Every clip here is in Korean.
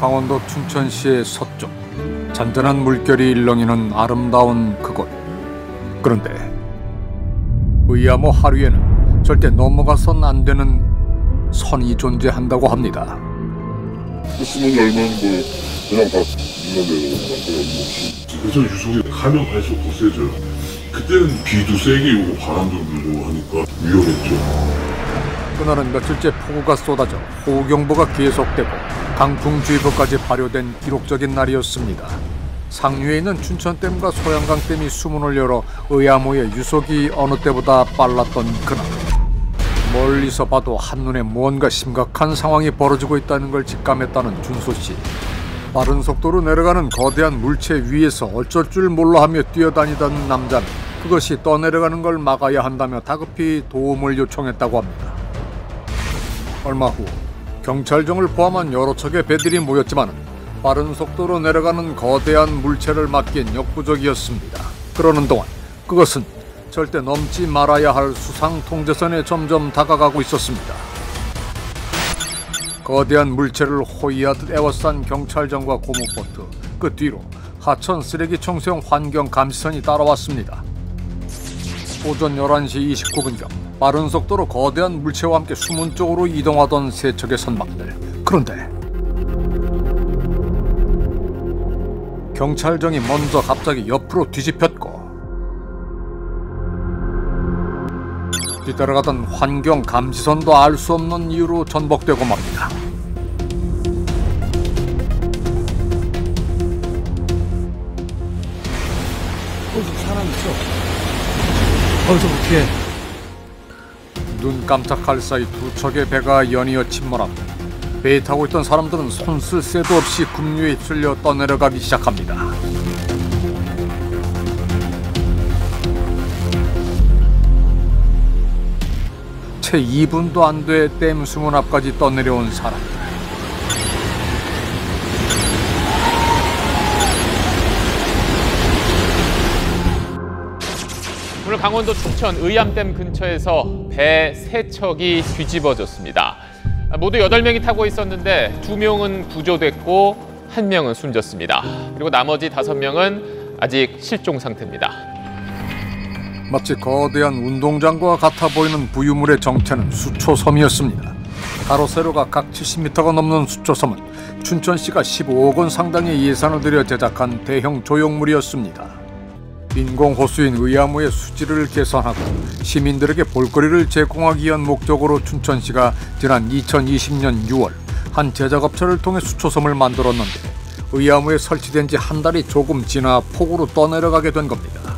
강원도 춘천시의 서쪽, 잔잔한 물결이 일렁이는 아름다운 그곳. 그런데 의암호 하류에는 절대 넘어가선 안 되는 선이 존재한다고 합니다. 수문 열면 그냥 다 밀어내요. 그래서 유속이 가면 갈수록 더 세져요. 그때는 비도 세게 오고 바람도 불고 하니까 위험했죠. 그날은 며칠째 폭우가 쏟아져 호우경보가 계속되고 강풍주의보까지 발효된 기록적인 날이었습니다. 상류에 있는 춘천댐과 소양강댐이 수문을 열어 의암호의 유속이 어느 때보다 빨랐던 그날, 멀리서 봐도 한눈에 무언가 심각한 상황이 벌어지고 있다는 걸 직감했다는 준소씨. 빠른 속도로 내려가는 거대한 물체 위에서 어쩔 줄 몰라 하며 뛰어다니던 남자는 그것이 떠내려가는 걸 막아야 한다며 다급히 도움을 요청했다고 합니다. 얼마 후 경찰정을 포함한 여러 척의 배들이 모였지만 빠른 속도로 내려가는 거대한 물체를 막기엔 역부족이었습니다. 그러는 동안 그것은 절대 넘지 말아야 할 수상 통제선에 점점 다가가고 있었습니다. 거대한 물체를 호위하듯 에워싼 경찰정과 고무보트, 그 뒤로 하천 쓰레기 청소용 환경 감시선이 따라왔습니다. 오전 11시 29분경 빠른 속도로 거대한 물체와 함께 수문 쪽으로 이동하던 세 척의 선박들. 그런데 경찰정이 먼저 갑자기 옆으로 뒤집혔고 뒤따라가던 환경 감시선도 알 수 없는 이유로 전복되고 맙니다. 사람 있어. 거기서 어떻게? 눈 깜짝할 사이 두 척의 배가 연이어 침몰합니다. 배에 타고 있던 사람들은 손쓸 새도 없이 급류에 휩쓸려 떠내려가기 시작합니다. 채 2분도 안 돼 댐 수문 앞까지 떠내려온 사람들. 오늘 강원도 춘천 의암댐 근처에서 배 3척이 뒤집어졌습니다. 모두 8명이 타고 있었는데 2명은 구조됐고 1명은 숨졌습니다. 그리고 나머지 5명은 아직 실종 상태입니다. 마치 거대한 운동장과 같아 보이는 부유물의 정체는 수초섬이었습니다. 가로 세로가 각 70m가 넘는 수초섬은 춘천시가 15억 원 상당의 예산을 들여 제작한 대형 조형물이었습니다. 인공호수인 의암호의 수질을 개선하고 시민들에게 볼거리를 제공하기 위한 목적으로 춘천시가 지난 2020년 6월 한 제작업체를 통해 수초섬을 만들었는데 의암호에 설치된 지 한 달이 조금 지나 폭우로 떠내려가게 된 겁니다.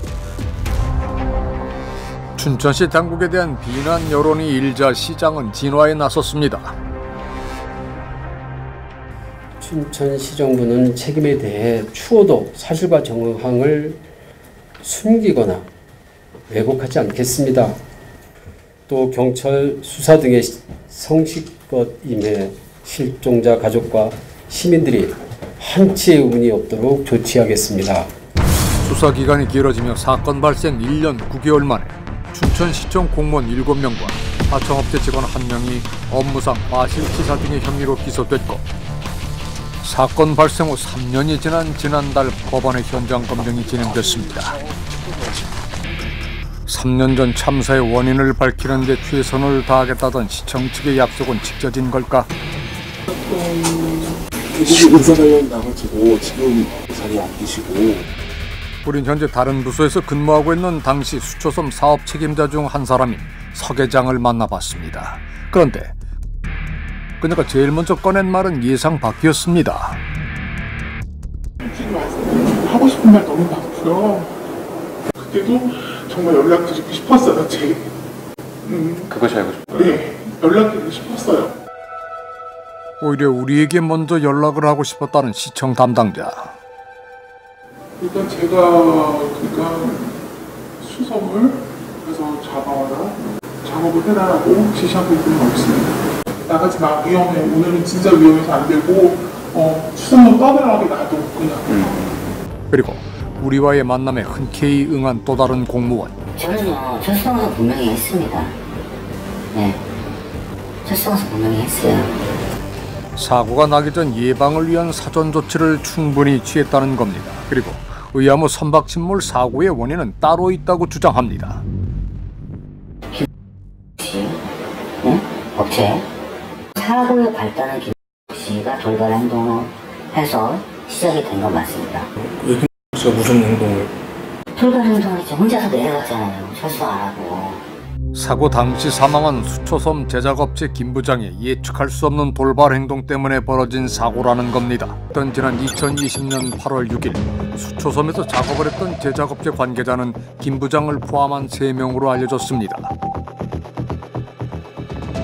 춘천시 당국에 대한 비난 여론이 일자 시장은 진화에 나섰습니다. 춘천시정부는 책임에 대해 추호도 사실과 정황을 숨기거나 왜곡하지 않겠습니다. 또 경찰 수사 등의 성실껏 임해 실종자 가족과 시민들이 한치의 의문이 없도록 조치하겠습니다. 수사 기간이 길어지며 사건 발생 1년 9개월 만에 춘천시청 공무원 7명과 하청업체 직원 1명이 업무상 과실치사 등의 혐의로 기소됐고 사건 발생 후 3년이 지난 지난달 법원의 현장 검증이 진행됐습니다. 3년 전 참사의 원인을 밝히는 데 최선을 다하겠다던 시청 측의 약속은 지켜진 걸까? 의사가요 나가지고 지금 자리에 안 계시고. 우린 현재 다른 부서에서 근무하고 있는 당시 수초섬 사업 책임자 중 한 사람인 서 계장을 만나봤습니다. 그런데 그녀가 제일 먼저 꺼낸 말은 예상 밖이었습니다. 지금 하고 싶은 말 너무 많고요. 그때도 정말 연락드리고 싶었어요. 그것이 알고 싶어요? 네, 연락드리고 싶었어요. 오히려 우리에게 먼저 연락을 하고 싶었다는 시청 담당자. 일단 제가 수섬을 그래서 잡아와라, 작업을 해라라고 지시하고 있는 건 없습니다. 나가지 마, 위험해. 오늘은 진짜 위험해서 안 되고 수섬도 떠내려가게 놔둬 그냥. 그리고 우리와의 만남에 흔쾌히 응한 또 다른 공무원. 저는요 출석서 분명히 했습니다. 네, 출석서 분명히 했어요. 사고가 나기 전 예방을 위한 사전 조치를 충분히 취했다는 겁니다. 그리고 의아무 선박침몰 사고의 원인은 따로 있다고 주장합니다. 응? 업체 사고의 발단은 김 씨가 돌발 행동을 해서 시작이 된 건 맞습니다. 왜 김 씨가 무슨 행동을? 돌발 행동이지. 혼자서 내려갔잖아요. 철수 안 하고. 사고 당시 사망한 수초섬 제작업체 김 부장의 예측할 수 없는 돌발 행동 때문에 벌어진 사고라는 겁니다. 지난 2020년 8월 6일 수초섬에서 작업을 했던 제작업체 관계자는 김 부장을 포함한 3명으로 알려졌습니다.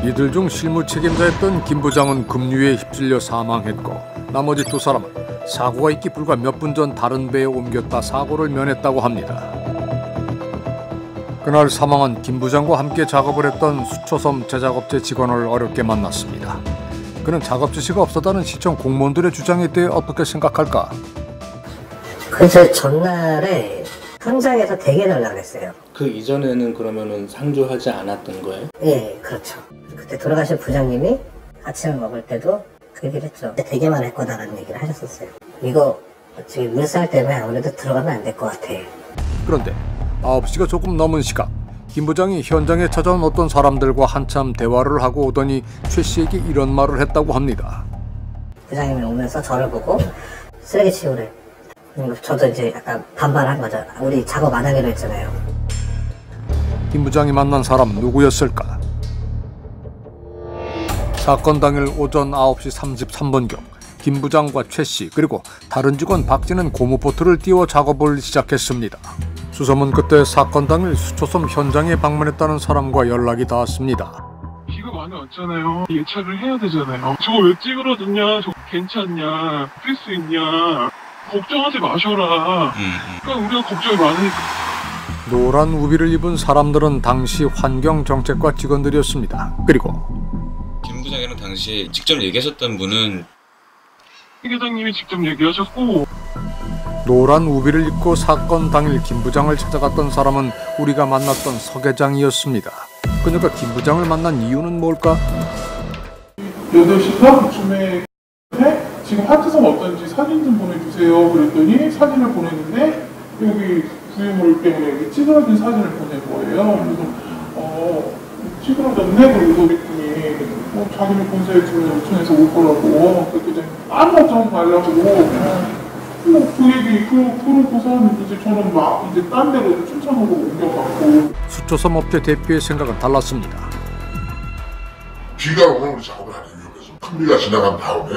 이들 중 실무 책임자였던 김 부장은 급류에 휩쓸려 사망했고 나머지 2사람은 사고가 있기 불과 몇 분 전 다른 배에 옮겼다 사고를 면했다고 합니다. 그날 사망한 김 부장과 함께 작업을 했던 수초섬 제작업체 직원을 어렵게 만났습니다. 그는 작업 지시가 없었다는 시청 공무원들의 주장에 대해 어떻게 생각할까? 그래서 전날에 현장에서 대기를 하려고 했어요. 그 이전에는 그러면은 상주하지 않았던 거예요? 예, 그렇죠. 그때 돌아가신 부장님이 아침을 먹을 때도 그 얘기를 했죠. 대기만 할 거다라는 얘기를 하셨었어요. 이거 지금 물살 때문에 아무래도 들어가면 안 될 것 같아. 그런데 9시가 조금 넘은 시각 김 부장이 현장에 찾아온 어떤 사람들과 한참 대화를 하고 오더니 최 씨에게 이런 말을 했다고 합니다. 부장님이 오면서 저를 보고 쓰레기 치우래. 저도 이제 약간 반발한 거죠. 우리 작업 안 하기로 했잖아요. 김 부장이 만난 사람 누구였을까? 사건 당일 오전 9시 33분경 김 부장과 최 씨 그리고 다른 직원 박진은 고무보트를 띄워 작업을 시작했습니다. 수섬은 그때 사건 당일 수초섬 현장에 방문했다는 사람과 연락이 닿았습니다. 비가 많이 왔잖아요. 예찰을 해야 되잖아요. 저거 왜 찌그러졌냐? 저거 괜찮냐? 뛸 수 있냐? 걱정하지 마셔라. 그러니까 우리가 걱정이 많으니까. 노란 우비를 입은 사람들은 당시 환경정책과 직원들이었습니다. 그리고 김 부장이랑 당시에 직접 얘기하셨던 분은 이 회장님이 직접 얘기하셨고 노란 우비를 입고 사건 당일 김 부장을 찾아갔던 사람은 우리가 만났던 석 회장이었습니다. 그녀가 김 부장을 만난 이유는 뭘까? 8시 반쯤에 지금 하트섬 어떤지 사진 좀 보내주세요. 그랬더니 사진을 보냈는데 여기 구유물 때문에 여기 찌그러진 사진을 보낸 거예요. 그래서 찌그러졌네. 그리고 우리 분이 자기네 본사에 지금 요청해서 올 거라고 그랬더니 아무 걱정 말라고 그 얘기 그러고선 이제 저는 막 이제 딴 데로 춘천으로 옮겨갔고. 수초섬 업체 대표의 생각은 달랐습니다. 비가 오면 우리 작업을 하기 위해서 큰 비가 지나간 다음에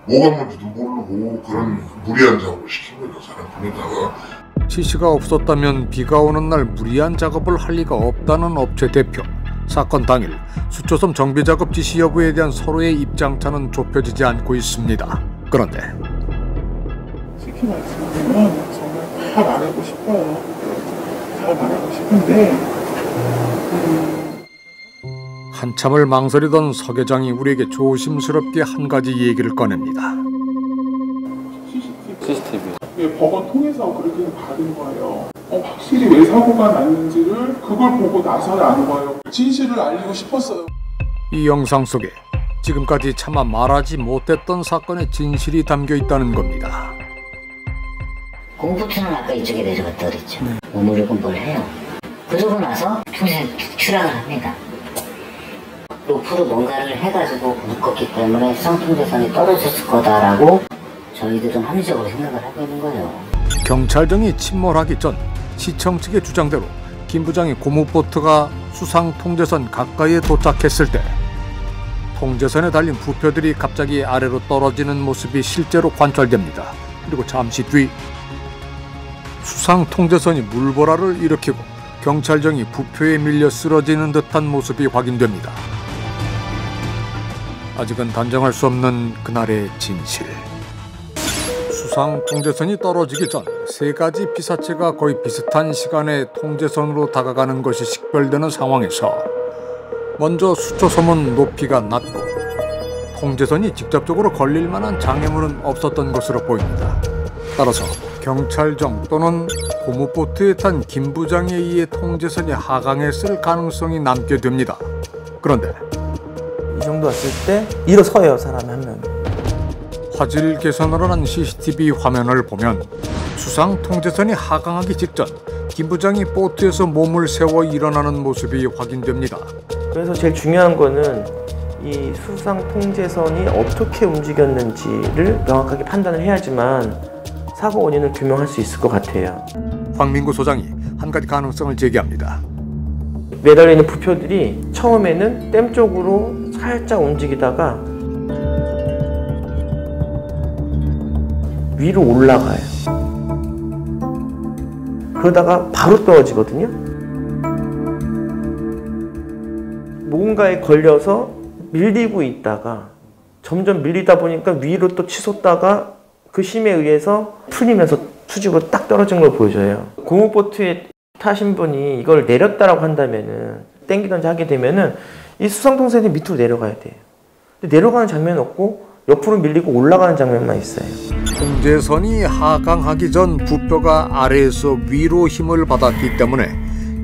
뭐가 뭔지도 모르고 그런 무리한 작업을 시킨 거예요. 사람 부르다가. 지시가 없었다면 비가 오는 날 무리한 작업을 할 리가 없다는 업체 대표. 사건 당일 수초섬 정비 작업 지시 여부에 대한 서로의 입장차는 좁혀지지 않고 있습니다. 그런데 솔직히 말씀드리면 정말 다 말하고 싶어요. 다 말하고 싶은데 한참을 망설이던 석 회장이 우리에게 조심스럽게 한 가지 얘기를 꺼냅니다. CCTV 법원 통해서 그렇게 받은 거예요. 확실히 왜 사고가 났는지를 그걸 보고 나서야 아는 거예요. 진실을 알리고 싶었어요. 이 영상 속에 지금까지 차마 말하지 못했던 사건의 진실이 담겨 있다는 겁니다. 공부투는 아까 이쪽에 내려갔다 그랬죠. 오물고 뭘 해요. 그러고 나서 평생 추락을 합니다. 로프로 뭔가를 해가지고 묶었기 때문에 수상통제선이 떨어졌을 거다라고 저희들은 합리적으로 생각을 하고 있는 거예요. 경찰정이 침몰하기 전 시청 측의 주장대로 김 부장이 고무보트가 수상통제선 가까이에 도착했을 때 통제선에 달린 부표들이 갑자기 아래로 떨어지는 모습이 실제로 관찰됩니다. 그리고 잠시 뒤 수상통제선이 물보라를 일으키고 경찰정이 부표에 밀려 쓰러지는 듯한 모습이 확인됩니다. 아직은 단정할 수 없는 그날의 진실. 수상 통제선이 떨어지기 전 3가지 피사체가 거의 비슷한 시간에 통제선으로 다가가는 것이 식별되는 상황에서 먼저 수초섬은 높이가 낮고 통제선이 직접적으로 걸릴 만한 장애물은 없었던 것으로 보입니다. 따라서 경찰정 또는 고무보트에 탄 김 부장에 의해 통제선이 하강했을 가능성이 남게 됩니다. 그런데 이 정도 왔을 때 일어서요, 사람이 한 명. 화질 개선을 한 CCTV 화면을 보면 수상 통제선이 하강하기 직전 김 부장이 보트에서 몸을 세워 일어나는 모습이 확인됩니다. 그래서 제일 중요한 거는 이 수상 통제선이 어떻게 움직였는지를 명확하게 판단을 해야지만 사고 원인을 규명할 수 있을 것 같아요. 황민구 소장이 한 가지 가능성을 제기합니다. 매달려 있는 부표들이 처음에는 댐 쪽으로 살짝 움직이다가 위로 올라가요. 그러다가 바로 떨어지거든요. 뭔가에 걸려서 밀리고 있다가 점점 밀리다 보니까 위로 또 치솟다가 그 힘에 의해서 풀리면서 수직으로 딱 떨어진 걸 보여줘요. 고무보트에 타신 분이 이걸 내렸다라고 한다면은 땡기던지 하게 되면은 이 수상통제선이 밑으로 내려가야 돼요. 근데 내려가는 장면은 없고 옆으로 밀리고 올라가는 장면만 있어요. 통제선이 하강하기 전 부표가 아래에서 위로 힘을 받았기 때문에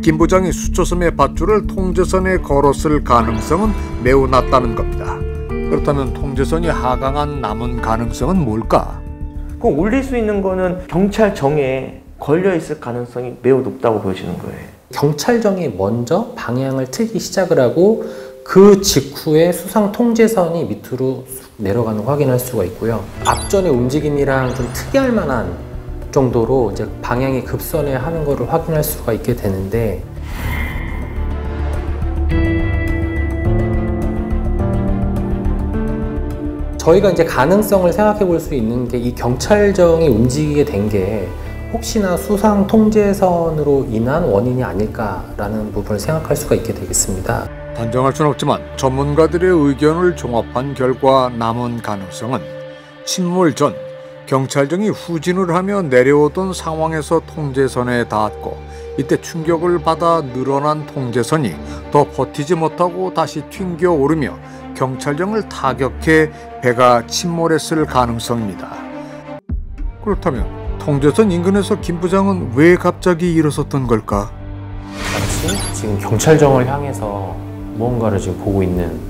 김 부장이 수초섬의 밧줄을 통제선에 걸었을 가능성은 매우 낮다는 겁니다. 그렇다면 통제선이 하강한 남은 가능성은 뭘까? 그 올릴 수 있는 거는 경찰정에 걸려 있을 가능성이 매우 높다고 보여지는 거예요. 경찰정이 먼저 방향을 틀기 시작을 하고 그 직후에 수상 통제선이 밑으로 내려가는 걸 확인할 수가 있고요. 앞전의 움직임이랑 좀 특이할 만한 정도로 이제 방향이 급선회 하는 것을 확인할 수가 있게 되는데, 저희가 이제 가능성을 생각해 볼 수 있는 게 이 경찰정이 움직이게 된 게 혹시나 수상 통제선으로 인한 원인이 아닐까라는 부분을 생각할 수가 있게 되겠습니다. 단정할 수는 없지만 전문가들의 의견을 종합한 결과 남은 가능성은 침몰 전 경찰정이 후진을 하며 내려오던 상황에서 통제선에 닿았고 이때 충격을 받아 늘어난 통제선이 더 버티지 못하고 다시 튕겨 오르며 경찰정을 타격해 배가 침몰했을 가능성입니다. 그렇다면 통제선 인근에서 김 부장은 왜 갑자기 일어섰던 걸까? 마치 지금 경찰정을 향해서 무언가를 지금 보고 있는,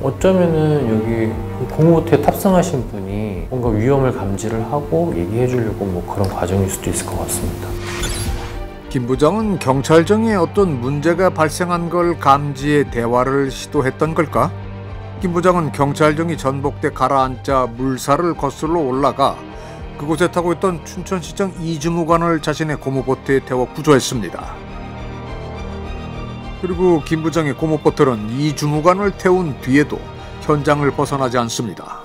어쩌면은 여기 고무보트에 탑승하신 분이 뭔가 위험을 감지를 하고 얘기해 주려고 뭐 그런 과정일 수도 있을 것 같습니다. 김 부장은 경찰정에 어떤 문제가 발생한 걸 감지해 대화를 시도했던 걸까? 김 부장은 경찰정이 전복돼 가라앉자 물살을 거슬러 올라가 그곳에 타고 있던 춘천시청 이주무관을 자신의 고무보트에 태워 구조했습니다. 그리고 김 부장의 고무보트는 이주무관을 태운 뒤에도 현장을 벗어나지 않습니다.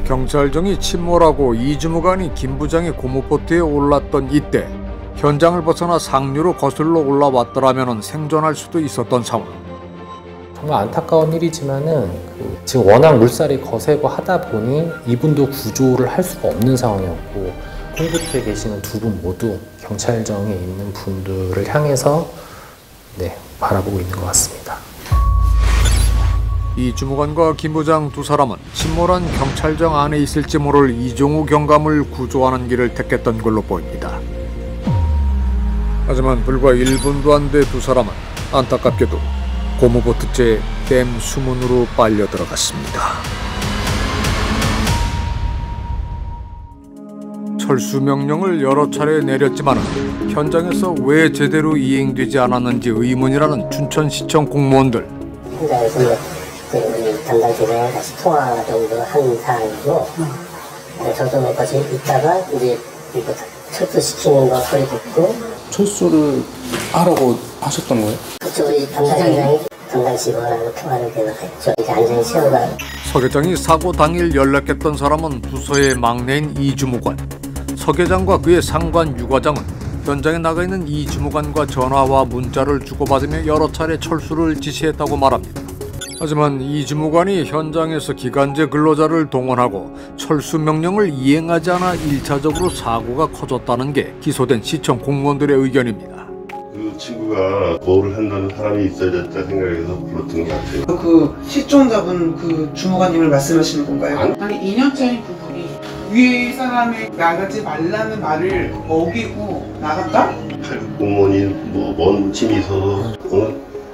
경찰정이 침몰하고 이주무관이 김 부장의 고무보트에 올랐던 이때 현장을 벗어나 상류로 거슬러 올라왔더라면 생존할 수도 있었던 상황. 정말 안타까운 일이지만은 지금 워낙 물살이 거세고 하다 보니 이분도 구조를 할 수가 없는 상황이었고, 고무보트에 계시는 두 분 모두 경찰정에 있는 분들을 향해서 바라보고 있는 것 같습니다. 이 주무관과 김 부장 두 사람은 침몰한 경찰정 안에 있을지 모를 이종우 경감을 구조하는 길을 택했던 걸로 보입니다. 하지만 불과 1분도 안 돼 두 사람은 안타깝게도 고무보트째 댐 수문으로 빨려 들어갔습니다. 철수 명령을 여러 차례 내렸지만 현장에서 왜 제대로 이행되지 않았는지 의문이라는 춘천시청 공무원들. 현장에서 담당 조례랑 다시 통화 정도 한 사람이고, 저도 몇 가지 있다가 이제 이거 철수시키는 거 소리 듣고. 철수를 하라고 하셨던 거예요? 그렇죠. 우리 담당장이 담당 직원하고 통화를 계속 했죠. 이제 안전히 세워가. 서 계장이 사고 당일 연락했던 사람은 부서의 막내인 이주무관. 서 계장과 그의 상관 유과장은 현장에 나가 있는 이주무관과 전화와 문자를 주고받으며 여러 차례 철수를 지시했다고 말합니다. 하지만 이주무관이 현장에서 기간제 근로자를 동원하고 철수 명령을 이행하지 않아 1차적으로 사고가 커졌다는 게 기소된 시청 공무원들의 의견입니다. 그 친구가 뭐를 한다는 사람이 있어야 됐다 생각해서 불렀던 것 같아요. 그 시청자분 그 주무관님을 말씀하시는 건가요? 아니 2년차인 부분이 위에 사람이 나가지 말라는 말을 어기고 나갔다? 공무원이 뭐 먼 짐이 있어서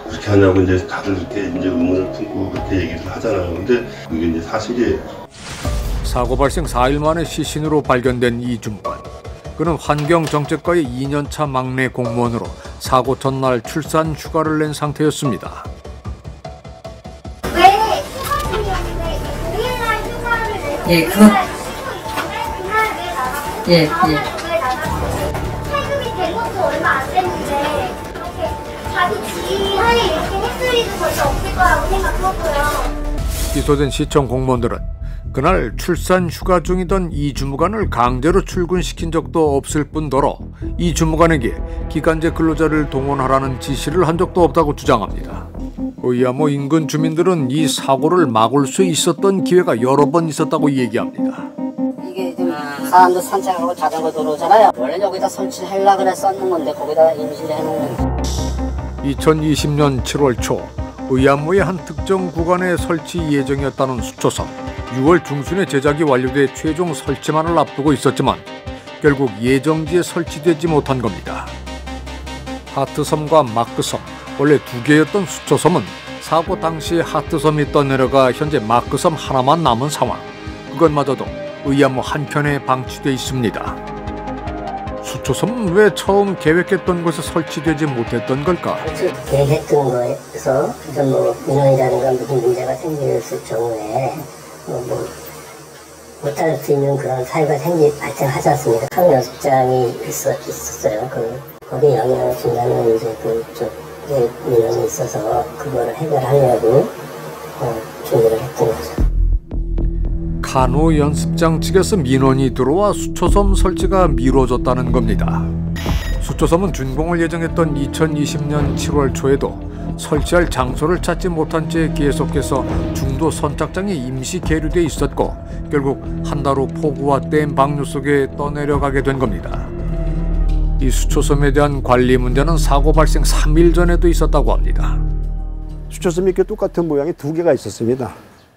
그렇게 하냐고 이제 다들 그렇게 이제 의문을 품고 그렇게 얘기를 하잖아요. 근데 그게 이제 사실이에요. 사고 발생 4일 만에 시신으로 발견된 이 주무관. 그는 환경정책과의 2년차 막내 공무원으로 사고 전날 출산 휴가를 낸 상태였습니다. 예, 그거. 예. 세금이 된 것도 얼마 안 됐는데 그렇게 자기 지하에 이렇게 할 일도 절대 없을 거라고 생각하고요. 기소된 시청 공무원들은 그날 출산 휴가 중이던 이 주무관을 강제로 출근시킨 적도 없을 뿐더러 이 주무관에게 기간제 근로자를 동원하라는 지시를 한 적도 없다고 주장합니다. 의암호 인근 주민들은 이 사고를 막을 수 있었던 기회가 여러 번 있었다고 얘기합니다. 이게 지금 사람들 산책하고 자전거 도로잖아요. 원래 여기다 설치하려고 그랬었는 건데 거기다 임시를 해놓은 건데. 2020년 7월 초 의암호의 한 특정 구간에 설치 예정이었다는 수초섬. 6월 중순에 제작이 완료돼 최종 설치만을 앞두고 있었지만 결국 예정지에 설치되지 못한 겁니다. 하트섬과 마크섬, 원래 두 개였던 수초섬은 사고 당시 하트섬이 떠내려가 현재 마크섬 하나만 남은 상황. 그것마저도 의암호 한편에 방치돼 있습니다. 수초섬은 왜 처음 계획했던 곳에 설치되지 못했던 걸까? 계획했던 거에서 뭐 민원이라든가 무슨 문제가 생겼을 경우에 못할 수 있는 그런 사유가 발생하지 않습니까? 한 연습장이 있었어요. 거기에 영향을 준다는 이제 그쪽에 민원이 있어서 그거를 해결하려고 준비를 했던 거죠. 간호 연습장 측에서 민원이 들어와 수초섬 설치가 미뤄졌다는 겁니다. 수초섬은 준공을 예정했던 2020년 7월 초에도 설치할 장소를 찾지 못한 채 계속해서 중도 선착장에 임시 계류돼 있었고 결국 한 달 후 폭우와 댐 방류 속에 떠내려가게 된 겁니다. 이 수초섬에 대한 관리 문제는 사고 발생 3일 전에도 있었다고 합니다. 수초섬이 이렇게 똑같은 모양이 두 개가 있었습니다.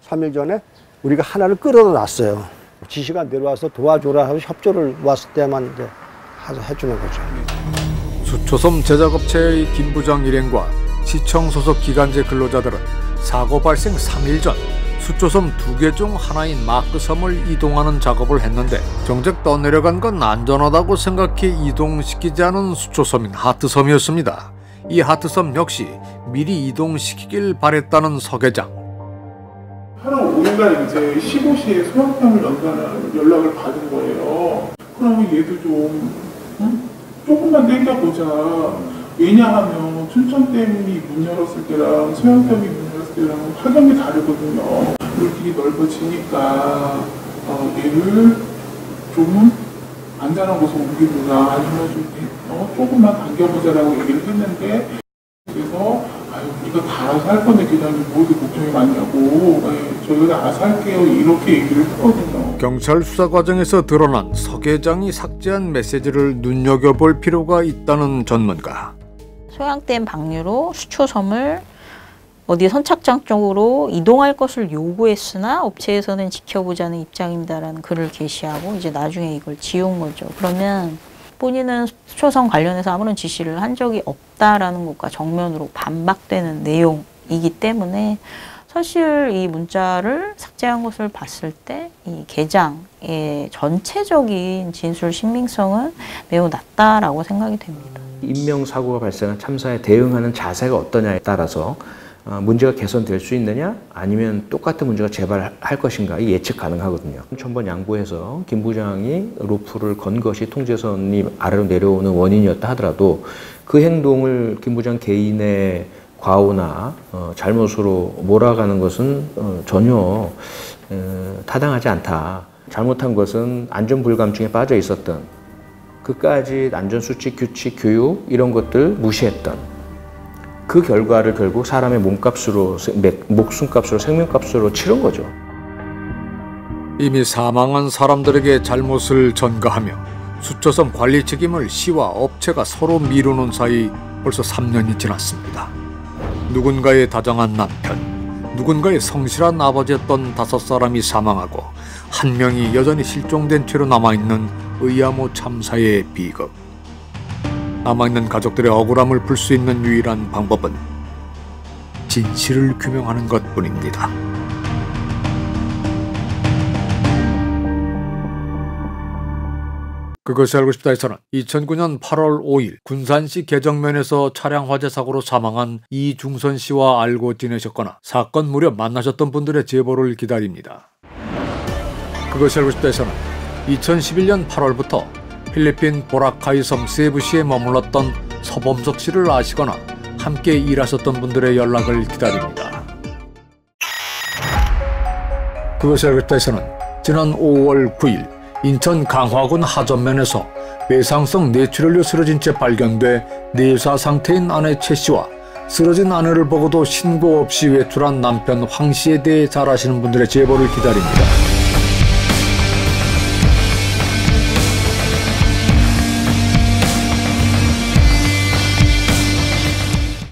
3일 전에 우리가 하나를 끌어다 놨어요. 지시가 내려와서 도와줘라 하고 협조를 왔을 때만 이제 해주는 거죠. 수초섬 제작업체의 김 부장 일행과 시청 소속 기간제 근로자들은 사고 발생 3일 전 수초섬 2개 중 하나인 마크섬을 이동하는 작업을 했는데 정작 떠내려간 건 안전하다고 생각해 이동시키지 않은 수초섬인 하트섬이었습니다. 이 하트섬 역시 미리 이동시키길 바랬다는 서 계장. 8월 5일날 이제 15시에 소방병을 연락을 받은 거예요. 그러면 얘도 조금만 땡겨보자. 왜냐하면 춘천댐이 문 열었을 때랑 소양댐이 문 열었을 때랑 환경이 다르거든요. 물길이 넓어지니까 얘를 좀 안전한 곳으로 옮기거나 아니면 조금만 당겨보자라고 얘기를 했는데 그래서 우리가 다 알아서 할 건데 기자님 뭐 이렇게 걱정이 많냐고 저희가 알아서 할게요 이렇게 얘기를 했거든요. 경찰 수사 과정에서 드러난 서 계장이 삭제한 메시지를 눈여겨볼 필요가 있다는 전문가. 소양댐 방류로 수초섬을 어디 선착장 쪽으로 이동할 것을 요구했으나 업체에서는 지켜보자는 입장입니다라는 글을 게시하고 이제 나중에 이걸 지운 거죠. 그러면 본인은 수초섬 관련해서 아무런 지시를 한 적이 없다라는 것과 정면으로 반박되는 내용이기 때문에 사실 이 문자를 삭제한 것을 봤을 때 이 계장의 전체적인 진술 신빙성은 매우 낮다라고 생각이 됩니다. 인명사고가 발생한 참사에 대응하는 자세가 어떠냐에 따라서 문제가 개선될 수 있느냐 아니면 똑같은 문제가 재발할 것인가 예측 가능하거든요. 천번 양보해서 김 부장이 로프를 건 것이 통제선이 아래로 내려오는 원인이었다 하더라도 그 행동을 김 부장 개인의 과오나 잘못으로 몰아가는 것은 전혀 타당하지 않다. 잘못한 것은 안전불감증에 빠져 있었던 그까지 안전수칙, 규칙, 교육 이런 것들 무시했던 그 결과를 결국 사람의 몸값으로, 목숨값으로, 생명값으로 치른 거죠. 이미 사망한 사람들에게 잘못을 전가하며 수초섬 관리 책임을 시와 업체가 서로 미루는 사이 벌써 3년이 지났습니다. 누군가의 다정한 남편, 누군가의 성실한 아버지였던 5사람이 사망하고 1명이 여전히 실종된 채로 남아있는 의암호 참사의 비극. 남아있는 가족들의 억울함을 풀 수 있는 유일한 방법은 진실을 규명하는 것뿐입니다. 그것이 알고 싶다에서는 2009년 8월 5일 군산시 개정면에서 차량 화재 사고로 사망한 이중선 씨와 알고 지내셨거나 사건 무렵 만나셨던 분들의 제보를 기다립니다. 그것이 알고 싶다에서는 2011년 8월부터 필리핀 보라카이 섬 세부시에 머물렀던 서범석 씨를 아시거나 함께 일하셨던 분들의 연락을 기다립니다. 그것이 알고 싶다에서는 지난 5월 9일 인천 강화군 하전면에서 외상성 뇌출혈로 쓰러진 채 발견돼 내사 상태인 아내 최 씨와 쓰러진 아내를 보고도 신고 없이 외출한 남편 황 씨에 대해 잘 아시는 분들의 제보를 기다립니다.